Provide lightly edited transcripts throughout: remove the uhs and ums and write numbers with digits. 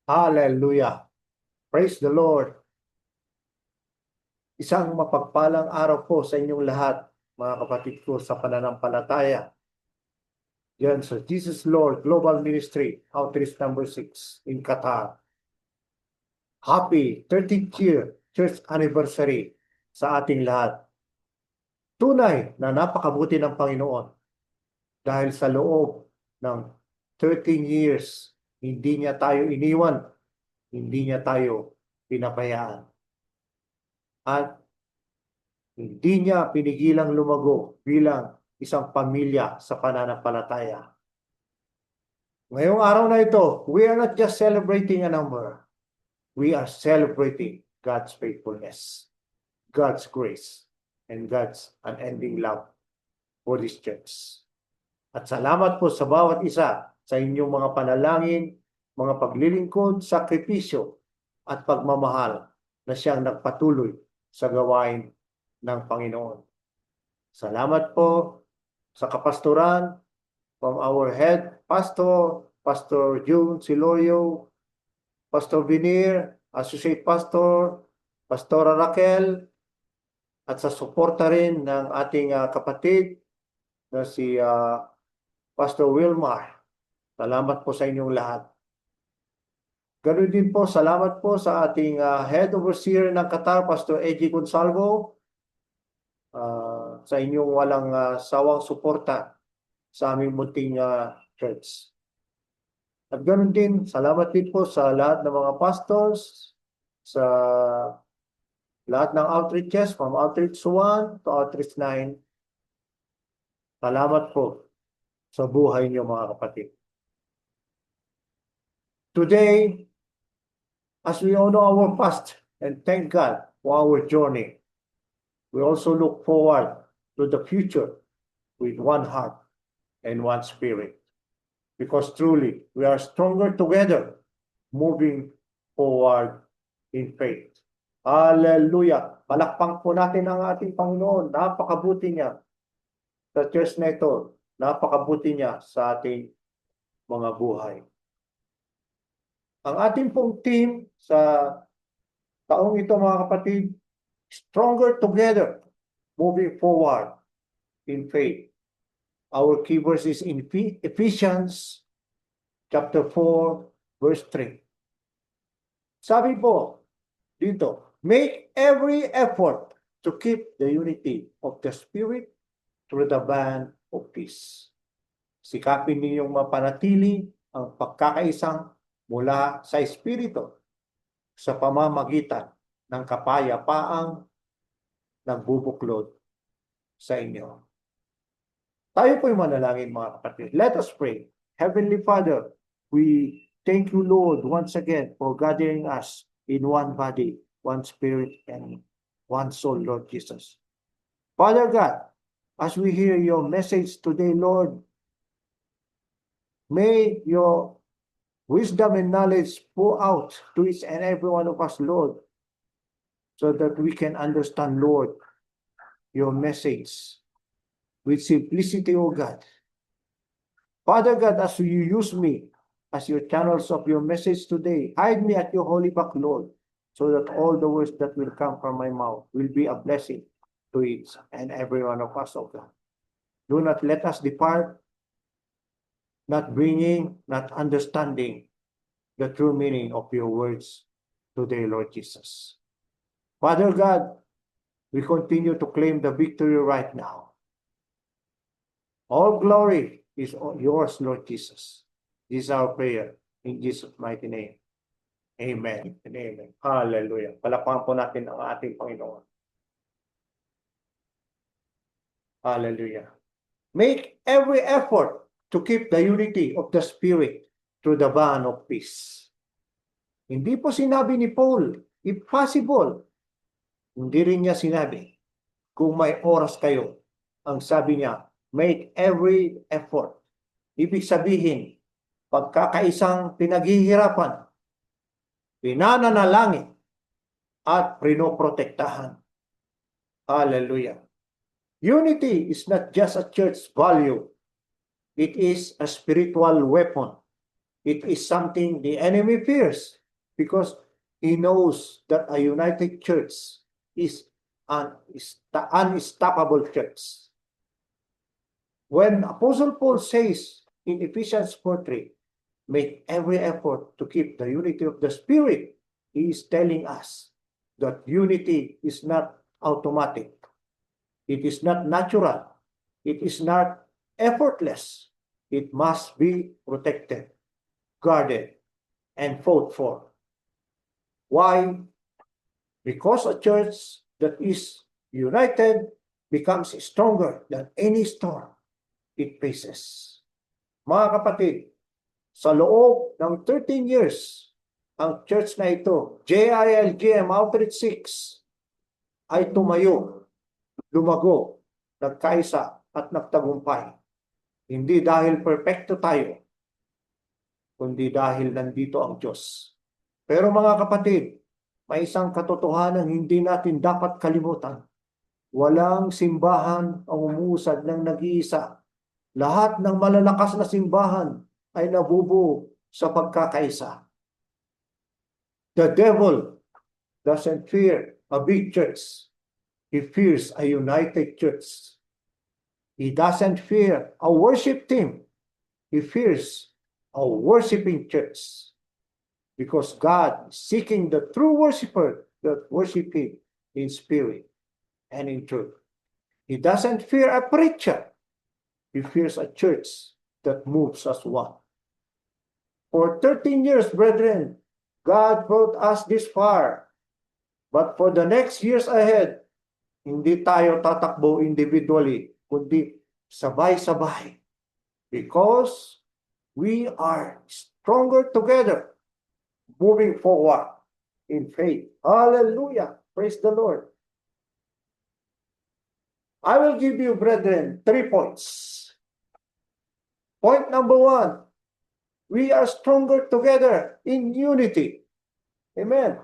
Hallelujah. Praise the Lord. Isang mapagpalang araw po sa inyong lahat, mga kapatid ko sa pananampalataya. Yan sa Jesus Lord Global Ministry, Outreach number 6 in Qatar. Happy 30th year church anniversary sa ating lahat. Tunay na napakabuti ng Panginoon dahil sa loob ng 13 years, hindi niya tayo iniwan, hindi niya tayo pinabayaan. At hindi niya pinigilang lumago bilang isang pamilya sa pananampalataya. Ngayong araw na ito, we are not just celebrating a number. We are celebrating God's faithfulness, God's grace, and God's unending love for this church. At salamat po sa bawat isa sa inyong mga panalangin, mga paglilingkod, sakripisyo, at pagmamahal na siyang nagpatuloy sa gawain ng Panginoon. Salamat po sa kapastoran from our head pastor, Pastor June Silorio, Pastor Vinir, Associate Pastor, Pastora Raquel, at sa suporta rin ng ating kapatid na si Pastor Wilmar. Salamat po sa inyong lahat. Ganoon din po, salamat po sa ating Head Overseer ng Qatar, Pastor Eji Gonsalvo, sa inyong walang sawang suporta sa aming munting church. At ganoon din, salamat din po sa lahat ng mga pastors, sa lahat ng outreaches, from Outreach 1 to Outreach 9. Salamat po sa buhay niyo mga kapatid. Today, as we honor our past and thank God for our journey, we also look forward to the future with one heart and one spirit. Because truly, we are stronger together, moving forward in faith. Hallelujah! Palakpang po natin ang ating Panginoon. Napakabuti niya sa church na ito. Napakabuti niya sa ating mga buhay. Ang ating pong team sa taong ito mga kapatid, stronger together, moving forward in faith. Our key verse is in Ephesians chapter 4, verse 3. Sabi po dito, make every effort to keep the unity of the Spirit through the band of peace. Sikapin ninyong mapanatili ang pagkakaisang mula sa Espiritu sa pamamagitan ng kapayapaang nagbubuklod sa inyo. Tayo po'y manalangin mga kapatid. Let us pray. Heavenly Father, we thank you Lord once again for gathering us in one body, one spirit, and one soul, Lord Jesus. Father God, as we hear your message today, Lord, may your wisdom and knowledge pour out to each and every one of us, Lord, so that we can understand, Lord, your message with simplicity, O God. Father God, as you use me as your channels of your message today, hide me at your holy back, Lord, so that all the words that will come from my mouth will be a blessing to each and every one of us, O God. Do not let us depart not understanding the true meaning of your words today, Lord Jesus. Father God, we continue to claim the victory right now. All glory is yours, Lord Jesus. This is our prayer in Jesus' mighty name. Amen and amen. Hallelujah. Palakpakan po natin ang ating Panginoon. Hallelujah. Make every effort to keep the unity of the Spirit through the bond of peace. Hindi po sinabi ni Paul, if possible. Hindi rin niya sinabi, kung may oras kayo. Ang sabi niya, make every effort. Ibig sabihin, pagkakaisang pinaghihirapan, pinananalangin, at prinoprotektahan. Hallelujah. Unity is not just a church value. It is a spiritual weapon. It is something the enemy fears because he knows that a united church is an unstoppable church. When Apostle Paul says in Ephesians 4:3, make every effort to keep the unity of the Spirit, he is telling us that unity is not automatic. It is not natural. It is not effortless. It must be protected, guarded, and fought for. Why? Because a church that is united becomes stronger than any storm it faces. Mga kapatid, sa loob ng 13 years, ang church na ito, JILGM Outreach 6, ay tumayo, lumago, nagkaisa at nagtagumpay. Hindi dahil perfecto tayo, kundi dahil nandito ang Diyos. Pero mga kapatid, may isang katotohanan hindi natin dapat kalimutan. Walang simbahan ang umuusad ng nag-iisa. Lahat ng malalakas na simbahan ay nabubuo sa pagkakaisa. The devil doesn't fear a big church. He fears a united church. He doesn't fear a worship team. He fears a worshiping church. Because God is seeking the true worshiper that worship Him in spirit and in truth. He doesn't fear a preacher. He fears a church that moves as one. For 13 years, brethren, God brought us this far. But for the next years ahead, hindi tayo tatakbo individually, kundi sabay-sabay. Because we are stronger together, moving forward in faith. Hallelujah! Praise the Lord. I will give you, brethren, 3 points. Point number 1, we are stronger together in unity. Amen.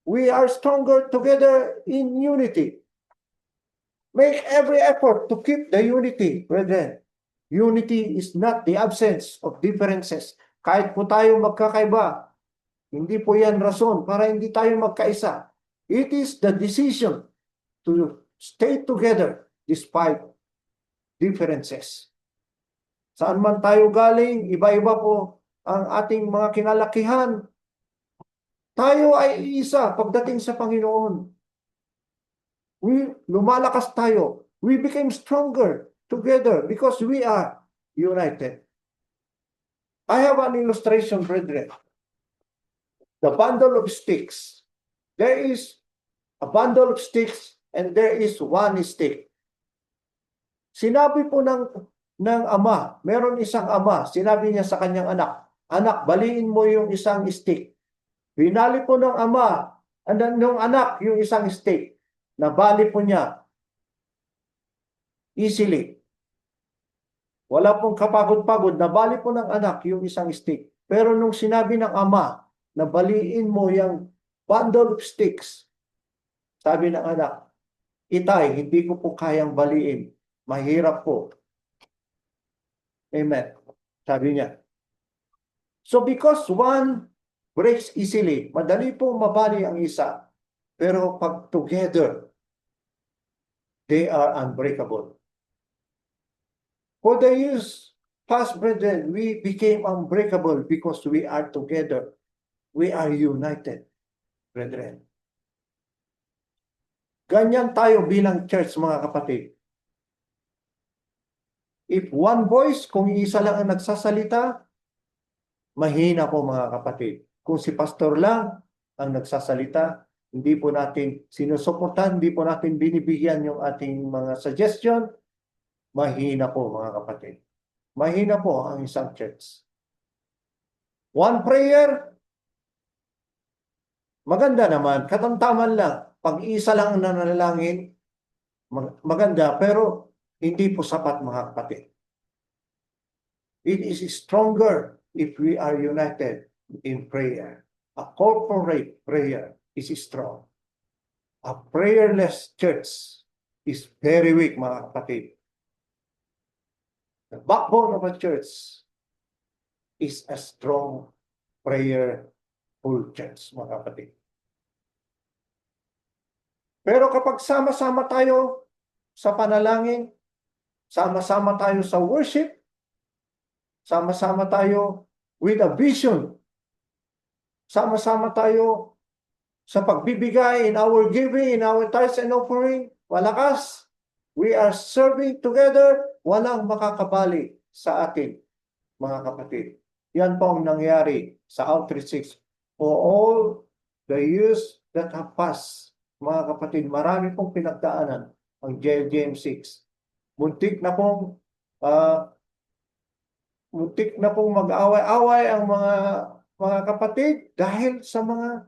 We are stronger together in unity. Make every effort to keep the unity, brethren. Unity is not the absence of differences. Kahit po tayo magkakaiba, hindi po yan rason para hindi tayo magkaisa. It is the decision to stay together despite differences. Saan man tayo galing, iba-iba po ang ating mga kinalakihan. Tayo ay isa pagdating sa Panginoon. Lumalakas tayo. We became stronger together because we are united. I have an illustration, brethren. The bundle of sticks. There is a bundle of sticks and there is one stick. Sinabi po ng ama, meron isang ama, sinabi niya sa kanyang anak, anak, baliin mo yung isang stick. Binali po ng ama, ng anak yung isang stick. Nabali po niya easily. Wala pong kapagod-pagod. Nabali po ng anak yung isang stick. Pero nung sinabi ng ama, na baliin mo yung bundle of sticks, sabi ng anak, itay, hindi ko po kayang baliin. Mahirap po. Amen. Sabi niya. So because one breaks easily, madali po mabali ang isa. Pero pag together, they are unbreakable. For the years past, brethren, we became unbreakable because we are together. We are united, brethren. Ganyan tayo bilang church, mga kapatid. If one voice, kung isa lang ang nagsasalita, mahina po, mga kapatid. Kung si pastor lang ang nagsasalita, hindi po natin sinusuportan, hindi po natin binibigyan yung ating mga suggestion, mahina po, mga kapatid. Mahina po ang isang church. One prayer, maganda naman, katamtaman lang. Pag isa lang ang nanalangin, maganda, pero hindi po sapat, mga kapatid. It is stronger if we are united in prayer. A corporate prayer is strong. A prayerless church is very weak, mga kapatid. The backbone of a church is a strong prayer full church, mga kapatid. Pero kapag sama-sama tayo sa panalangin, sama-sama tayo sa worship, sama-sama tayo with a vision, sama-sama tayo sa pagbibigay in our giving, in our tithes and offering, malakas, we are serving together, walang makakabali sa atin, mga kapatid. Yan po ang nangyari sa Outreach 6. For all the years that have passed, mga kapatid, marami pong pinagdaanan ang JLGM 6. Muntik na pong mag-away-away ang mga kapatid dahil sa mga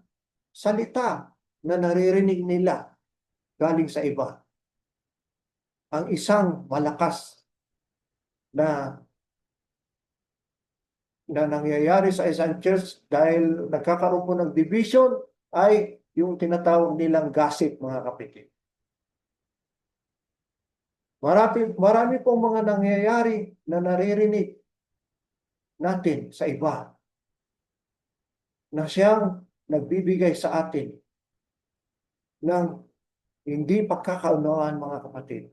salita na naririnig nila galing sa iba. Ang isang malakas na nangyayari sa isang church dahil nagkakaroon po ng division ay yung tinatawag nilang gossip, mga kapatid. Marami pong mga nangyayari na naririnig natin sa iba na siyang nagbibigay sa atin ng hindi pagkakaunawaan, mga kapatid.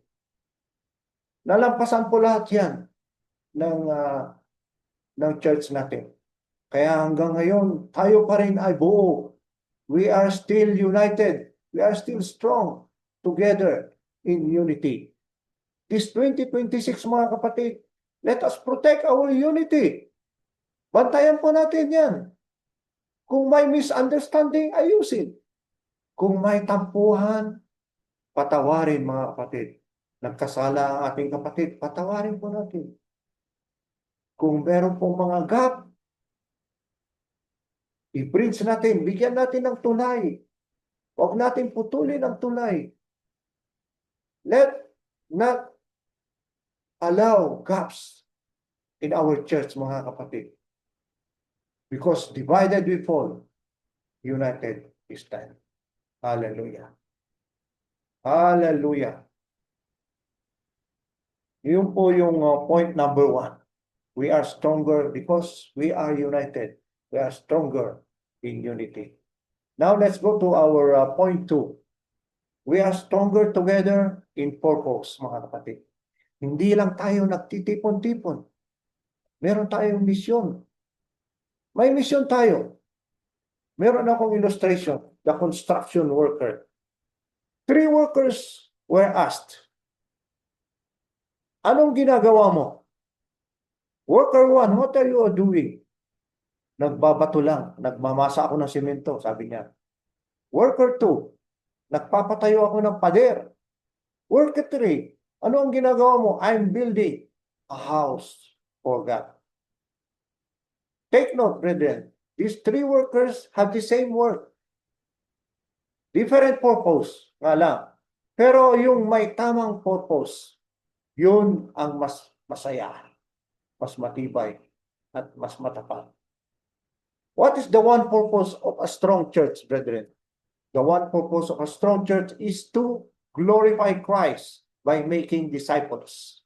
Nalampasan po lahat yan ng church natin. Kaya hanggang ngayon, tayo pa rin ay buo. We are still united. We are still strong together in unity. This 2026, mga kapatid, let us protect our unity. Bantayan po natin yan. Kung may misunderstanding, ayusin. Kung may tampuhan, patawarin, mga kapatid. Nagkasala ang ating kapatid, patawarin po natin. Kung meron pong mga gap, i-bridge natin, bigyan natin ng tulay. Huwag natin putulin ang tulay. Let not allow gaps in our church, mga kapatid. Because divided we fall, united we stand. Hallelujah. Hallelujah. Yun po yung point number 1. We are stronger because we are united. We are stronger in unity. Now let's go to our point 2. We are stronger together in purpose, mga kapatid. Hindi lang tayo nagtitipon-tipon. Meron tayong misyon. May misyon tayo. Meron akong illustration, the construction worker. 3 workers were asked, anong ginagawa mo? Worker 1, what are you doing? Nagbabato lang, nagmamasa ako ng simento, sabi niya. Worker 2, nagpapatayo ako ng pader. Worker 3, ano ang ginagawa mo? I'm building a house for God. Take note, brethren, these 3 workers have the same work. Different purpose, nga lang. Pero yung may tamang purpose, yun ang mas masaya, mas matibay, at mas matapat. What is the one purpose of a strong church, brethren? The one purpose of a strong church is to glorify Christ by making disciples.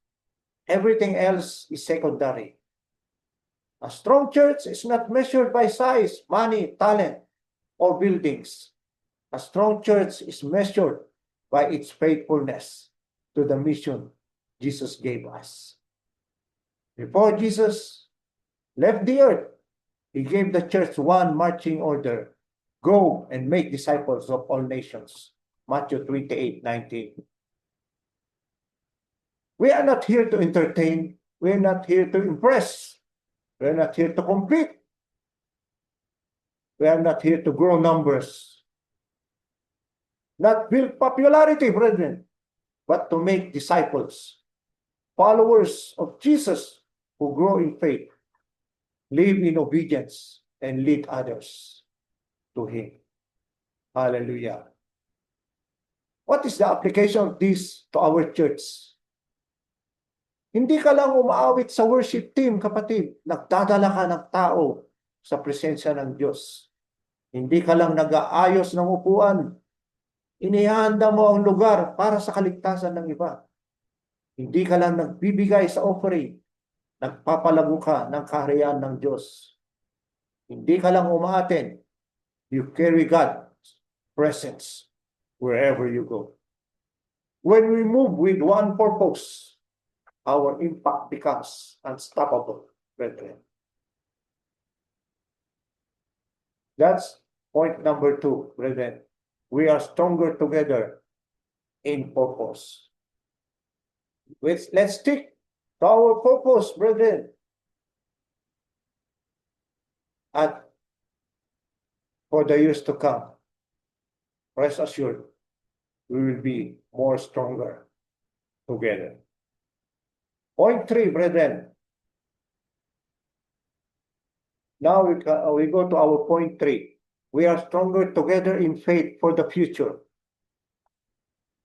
Everything else is secondary. A strong church is not measured by size, money, talent, or buildings. A strong church is measured by its faithfulness to the mission Jesus gave us. Before Jesus left the earth, he gave the church one marching order. Go and make disciples of all nations. Matthew 28:19. We are not here to entertain. We are not here to impress. We are not here to compete. We are not here to grow numbers. Not build popularity, brethren, but to make disciples, followers of Jesus who grow in faith, live in obedience, and lead others to Him. Hallelujah. What is the application of this to our church? Hindi ka lang umaawit sa worship team, kapatid. Nagdadala ka ng tao sa presensya ng Diyos. Hindi ka lang nag-aayos ng upuan. Inihanda mo ang lugar para sa kaligtasan ng iba. Hindi ka lang nagbibigay sa offering. Nagpapalago ka ng kaharian ng Diyos. Hindi ka lang umaaten. You carry God's presence wherever you go. When we move with one purpose, our impact becomes unstoppable, brethren. That's point number 2, brethren. We are stronger together in purpose. Let's stick to our purpose, brethren. And for the years to come, rest assured, we will be more stronger together. Point 3, brethren. Now we go to our point 3. We are stronger together in faith for the future.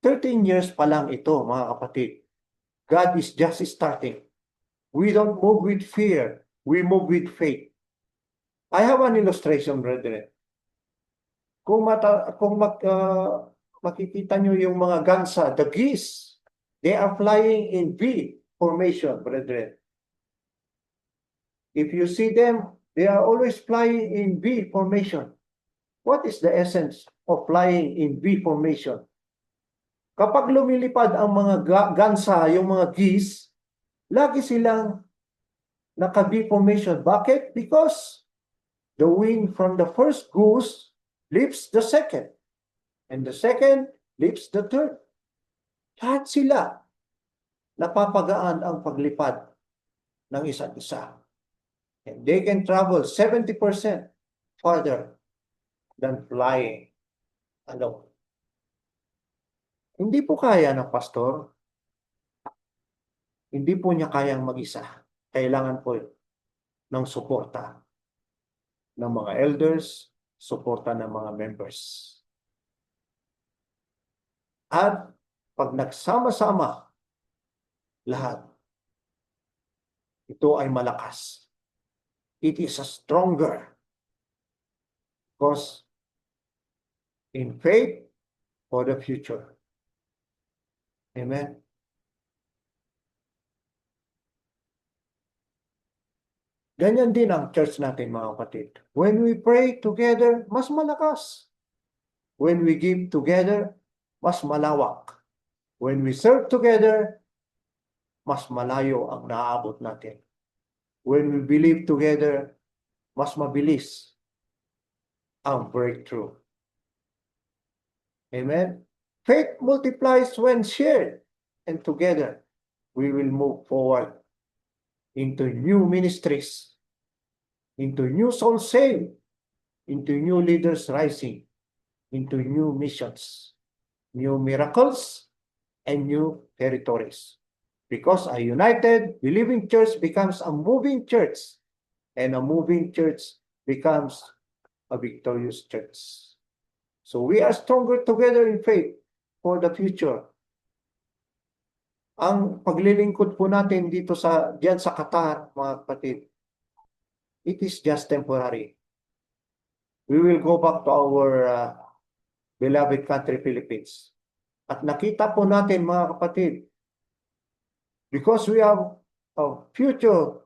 13 years pa lang ito, mga kapatid. God is just starting. We don't move with fear. We move with faith. I have an illustration, brethren. Kung makikita nyo yung mga gansa, the geese, they are flying in V formation, brethren. If you see them, they are always flying in V formation. What is the essence of flying in V formation? Kapag lumilipad ang mga gansa, yung mga geese, lagi silang naka-V formation. Bakit? Because the wind from the first goose lifts the second, and the second lifts the third. Lahat sila napapagaan ang paglipad ng isa't isa. And they can travel 70% farther than flying alone. Hindi po kaya ng pastor. Hindi po niya kayang mag-isa. Kailangan po ng suporta ng mga elders, suporta ng mga members. At pag nagsama-sama lahat, ito ay malakas. It is a stronger because in faith for the future. Amen. Ganyan din ang church natin, mga kapatid. When we pray together, mas malakas. When we give together, mas malawak. When we serve together, mas malayo ang naaabot natin. When we believe together, mas mabilis ang breakthrough. Amen? Faith multiplies when shared, and together we will move forward into new ministries, into new souls saved, into new leaders rising, into new missions, new miracles, and new territories. Because a united, believing church becomes a moving church, and a moving church becomes a victorious church. So we are stronger together in faith for the future. Ang paglilingkod po natin dito diyan sa Qatar, mga kapatid, it is just temporary. We will go back to our beloved country, Philippines. At nakita po natin, mga kapatid, because we have a future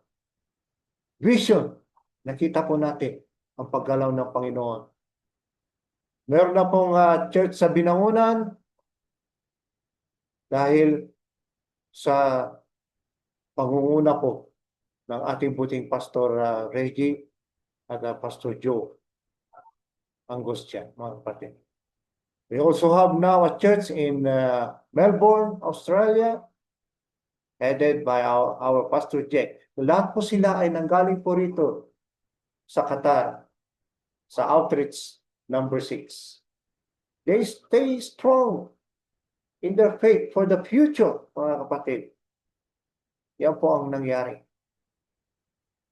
vision, nakita po natin ang paggalaw ng Panginoon. Meron na pong church sa Binangonan dahil sa pangunguna po ng ating buting Pastor Reggie at Pastor Joe Angustia, mga kapatid. We also have now a church in Melbourne, Australia, headed by our Pastor Jack. Lahat po sila ay nanggaling po rito sa Qatar, sa outreach number 6. They stay strong in their faith for the future, mga kapatid. Yan po ang nangyari.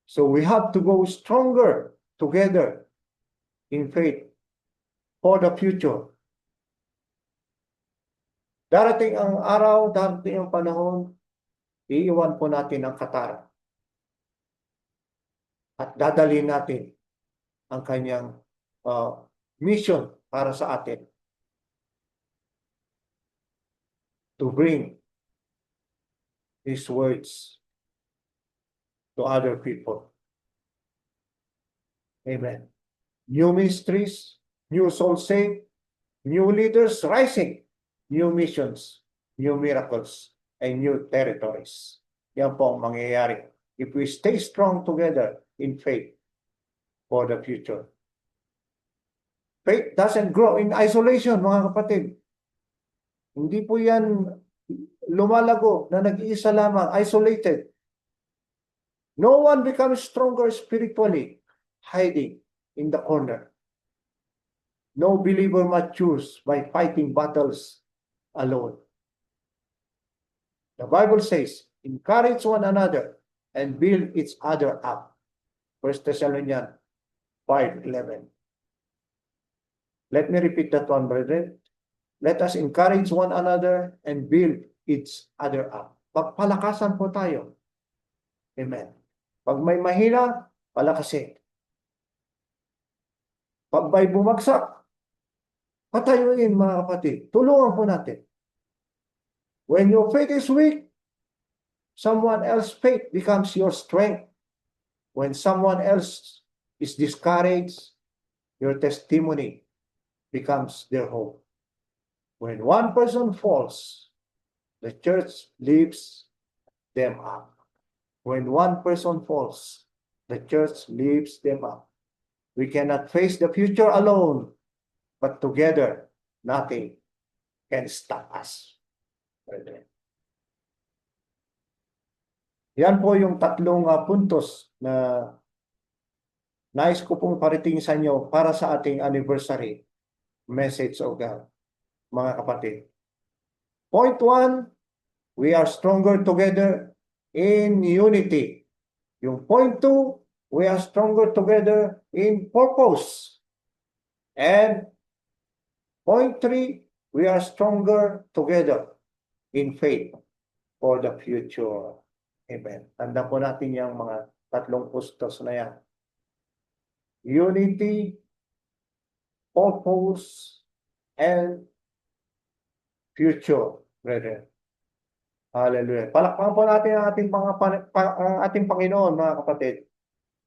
So we have to go stronger together in faith for the future. Darating ang araw, darating ang panahon, iiwan po natin ang Qatar. At dadalhin natin ang kanyang mission para sa atin. To bring His words to other people. Amen. new ministries, new soul saved, new leaders rising, new missions, new miracles, and new territories. Yan po ang mangyayari if we stay strong together in faith for the future. Faith doesn't grow in isolation, mga kapatid. Hindi po yan lumalago na nag-iisa lamang, isolated. No one becomes stronger spiritually hiding in the corner. No believer matures by fighting battles alone. The Bible says, encourage one another and build each other up. 1 Thessalonians 5:11. Let me repeat that one, brethren. Let us encourage one another and build each other up. Pagpalakasan po tayo. Amen. Pag may mahina, palakasin. Pag may bumagsak, patayuin, mga kapatid. Tulungan po natin. When your faith is weak, someone else's faith becomes your strength. When someone else is discouraged, your testimony becomes their hope. When one person falls, the church lifts them up. When one person falls, the church lifts them up. We cannot face the future alone, but together, nothing can stop us. Yan po yung tatlong puntos na nais ko pong parating sa inyo para sa ating anniversary message of God, mga kapatid. Point 1, we are stronger together in unity. Yung point 2, we are stronger together in purpose. And point 3, we are stronger together in faith for the future. Amen. Tanda po natin yung mga tatlong pustos na yan. Unity, purpose, and future, brethren. Hallelujah. Palakpakan po natin ang ating Panginoon, mga kapatid.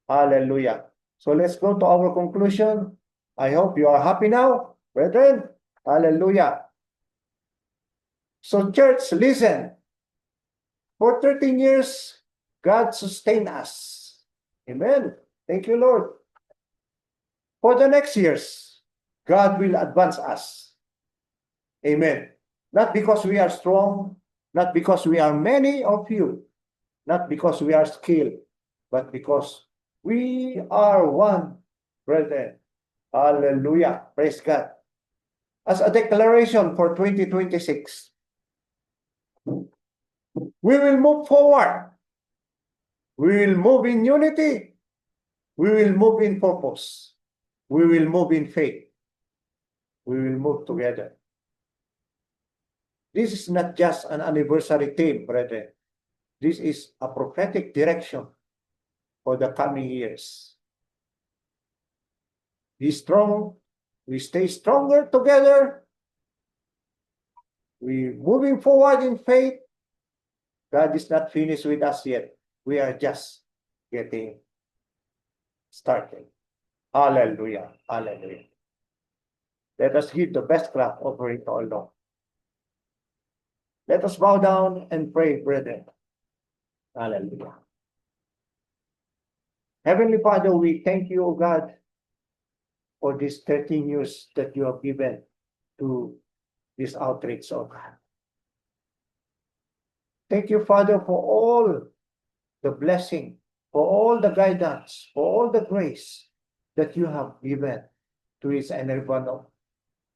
Hallelujah. So let's go to our conclusion. I hope you are happy now, brethren. Hallelujah. So church, listen. For 13 years, God sustained us. Amen. Thank you, Lord. For the next years, God will advance us. Amen. Not because we are strong, not because we are many of you, not because we are skilled, but because we are one, brethren. Hallelujah. Praise God. As a declaration for 2026, we will move forward. We will move in unity. We will move in purpose. We will move in faith. We will move together. This is not just an anniversary theme, brethren. This is a prophetic direction for the coming years. Be strong. We stay stronger together. We moving forward in faith. God is not finished with us yet. We are just getting started. Hallelujah. Hallelujah. Let us give the best clap offering to our Lord. Let us bow down and pray, brethren. Hallelujah. Heavenly Father, we thank you, O God, for these 13 years that you have given to this outreach, O God. Thank you, Father, for all the blessing, for all the guidance, for all the grace that you have given to each and every one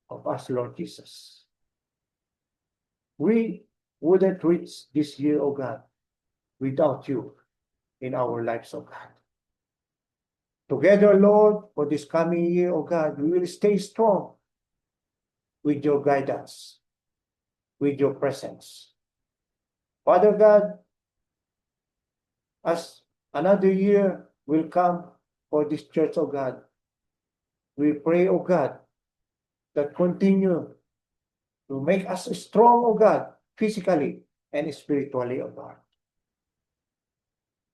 of us, Lord Jesus. We wouldn't reach this year, O God, without you in our lives, O God. Together, Lord, for this coming year, O God, we will stay strong with your guidance, with your presence. Father God, as another year will come for this church, O God, we pray, O God, that continue to make us strong, O God, physically and spiritually, O God.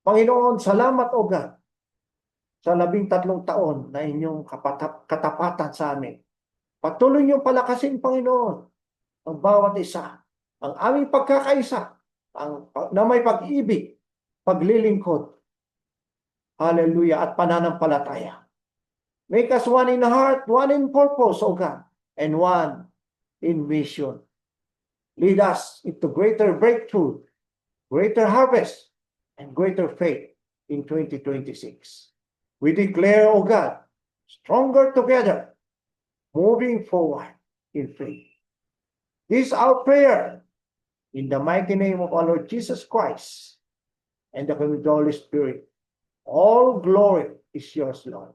Panginoon, salamat, O God, sa 13 taon na inyong katapatan sa amin. Patuloy niyong palakasin, Panginoon, ang bawat isa, ang aming pagkakaisa, na may pag-ibig, paglilingkod, hallelujah, at pananampalataya. Make us one in heart, one in purpose, O God, and one in mission. Lead us into greater breakthrough, greater harvest, and greater faith in 2026. We declare, O God, stronger together, moving forward in faith. This is our prayer in the mighty name of our Lord Jesus Christ and the coming of the Holy Spirit. All glory is yours, Lord.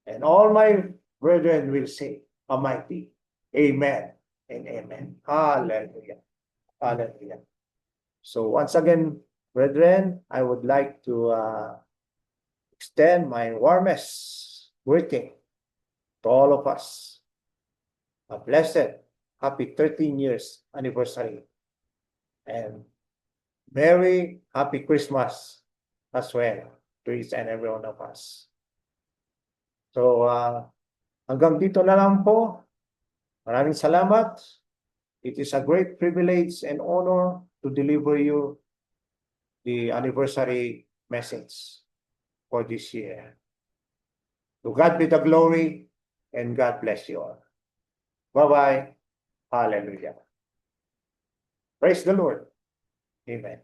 And all my brethren will say, a mighty amen and amen. Hallelujah. Hallelujah. So once again, brethren, I would like to extend my warmest greeting to all of us. A blessed, happy 13 years anniversary. And Merry, happy Christmas as well to each and every one of us. So, hanggang dito na lang po. Maraming salamat. It is a great privilege and honor to deliver you the anniversary message for this year. To God be the glory, and God bless you all. Bye-bye. Hallelujah. Praise the Lord. Amen.